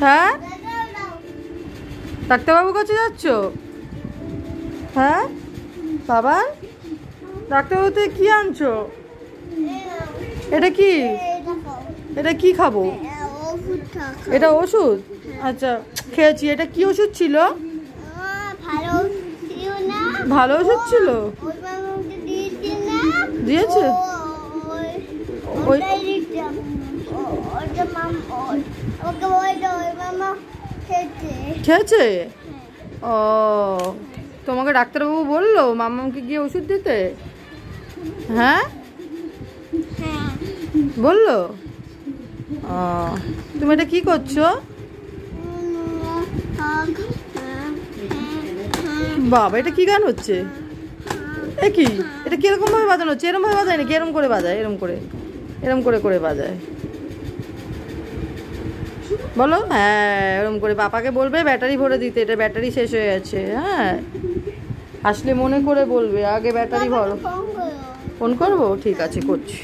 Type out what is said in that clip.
হ্যাঁ, ডাক্তারবাবুর কাছে যাচ্ছ? হ্যাঁ বাবা, ডাক্তারবাবু থেকে কি আনছো? এটা কি? এটা কি খাবো? এটা ওষুধ? আচ্ছা খেয়েছি। এটা কি ওষুধ ছিল? ভালো ওষুধ ছিল? দিয়েছে? খেয়েছে? ও, তোমাকে ডাক্তারবাবু বললো মাম্মামকে গিয়ে ওষুধ দিতে? হ্যাঁ বললো? ও, তুমি এটা কি করছো? বাবা, এটা কি গান হচ্ছে? এ কি? এটা কিরকম ভাবে বাজানো হচ্ছে? এরম ভাবে বাজায় নাকি? এরম করে বাজায়? এরম করে করে বাজায়? বলো। হ্যাঁ, এরম করে পাপাকে বলবে ব্যাটারি ভরে দিতে, এটা ব্যাটারি শেষ হয়ে গেছে। হ্যাঁ, আসলে মনে করে বলবে আগে ব্যাটারি ভরো। ফোন করবো? ঠিক আছে, করছি।